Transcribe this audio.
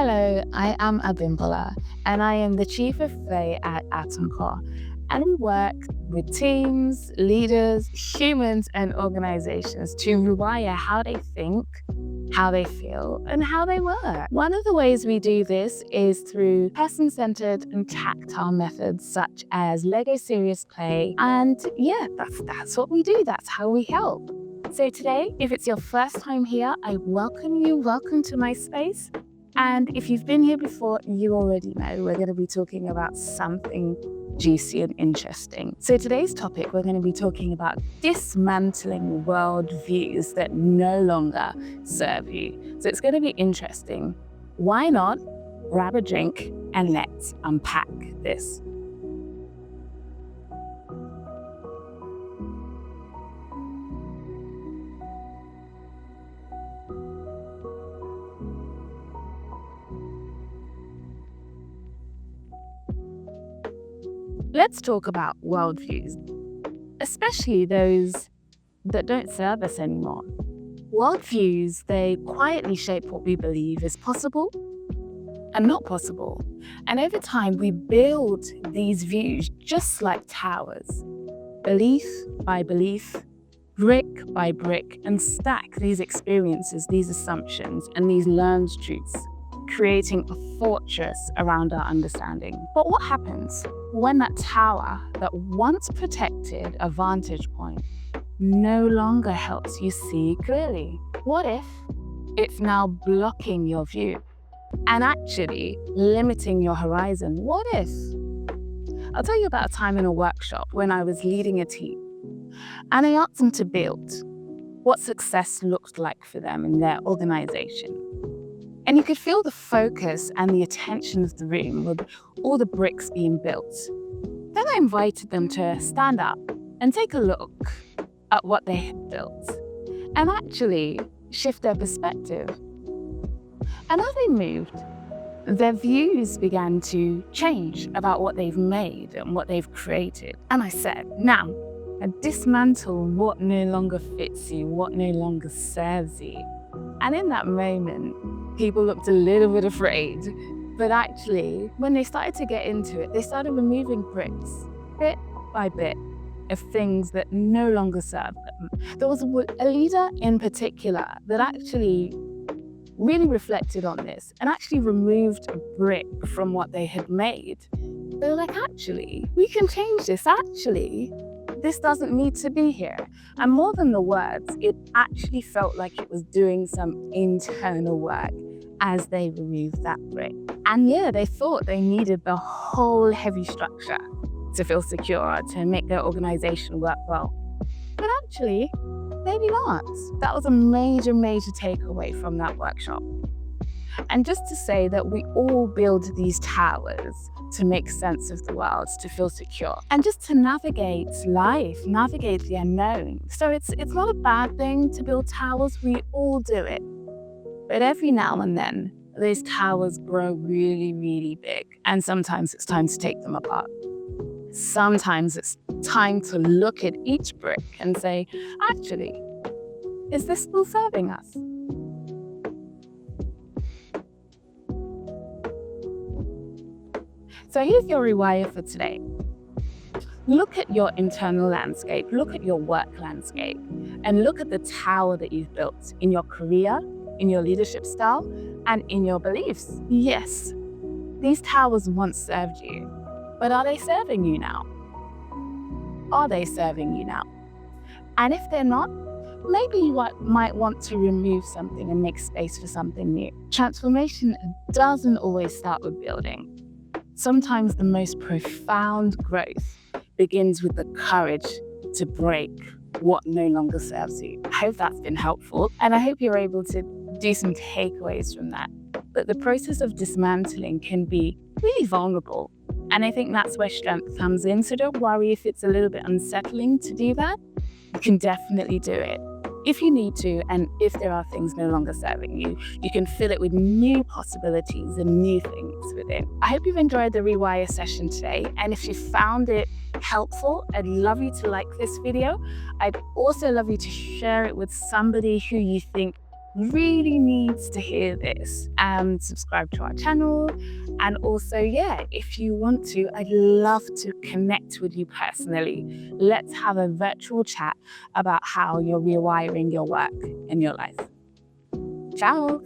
Hello, I am Abimbola, and I am the Chief of Play at Atunko. And we work with teams, leaders, humans, and organizations to rewire how they think, how they feel, and how they work. One of the ways we do this is through person-centered and tactile methods such as Lego serious play. And yeah, that's what we do. That's how we help. So today, if it's your first time here, I welcome you. Welcome to my space. And if you've been here before, you already know we're going to be talking about something juicy and interesting. So today's topic, we're going to be talking about dismantling worldviews that no longer serve you. So it's going to be interesting. Why not grab a drink and let's unpack this. Let's talk about worldviews, especially those that don't serve us anymore. Worldviews, they quietly shape what we believe is possible and not possible. And over time, we build these views just like towers, belief by belief, brick by brick, and stack these experiences, these assumptions, and these learned truths, creating a fortress around our understanding. But what happens when that tower that once protected a vantage point no longer helps you see clearly? What if it's now blocking your view and actually limiting your horizon? What if? I'll tell you about a time in a workshop when I was leading a team and I asked them to build what success looked like for them in their organization. And you could feel the focus and the attention of the room with all the bricks being built. Then I invited them to stand up and take a look at what they had built and actually shift their perspective. And as they moved, their views began to change about what they've made and what they've created. And I said, now, dismantle what no longer fits you, what no longer serves you. And in that moment, people looked a little bit afraid. But actually, when they started to get into it, they started removing bricks, bit by bit, of things that no longer served them. There was a leader in particular that actually really reflected on this and actually removed a brick from what they had made. They were like, actually, we can change this. Actually, this doesn't need to be here. And more than the words, it actually felt like it was doing some internal work as they removed that brick. And yeah, they thought they needed the whole heavy structure to feel secure, to make their organization work well. But actually, maybe not. That was a major takeaway from that workshop. And just to say that we all build these towers to make sense of the world, to feel secure, and just to navigate life, navigate the unknown. So it's not a bad thing to build towers, we all do it. But every now and then, those towers grow really, really big, and sometimes it's time to take them apart. Sometimes it's time to look at each brick and say, actually, is this still serving us? So here's your rewire for today. Look at your internal landscape, look at your work landscape, and look at the tower that you've built in your career, in your leadership style, and in your beliefs. Yes, these towers once served you, but are they serving you now? Are they serving you now? And if they're not, maybe you might want to remove something and make space for something new. Transformation doesn't always start with building. Sometimes the most profound growth begins with the courage to break what no longer serves you. I hope that's been helpful, and I hope you're able to do some takeaways from that. But the process of dismantling can be really vulnerable, and I think that's where strength comes in. So don't worry if it's a little bit unsettling to do that. You can definitely do it if you need to, and if there are things no longer serving you, you can fill it with new possibilities and new things within. I hope you've enjoyed the Rewire session today, and if you found it helpful, I'd love you to like this video. I'd also love you to share it with somebody who you think really needs to hear this and subscribe to our channel. And also, if you want to, I'd love to connect with you personally. Let's have a virtual chat about how you're rewiring your work and your life. Ciao.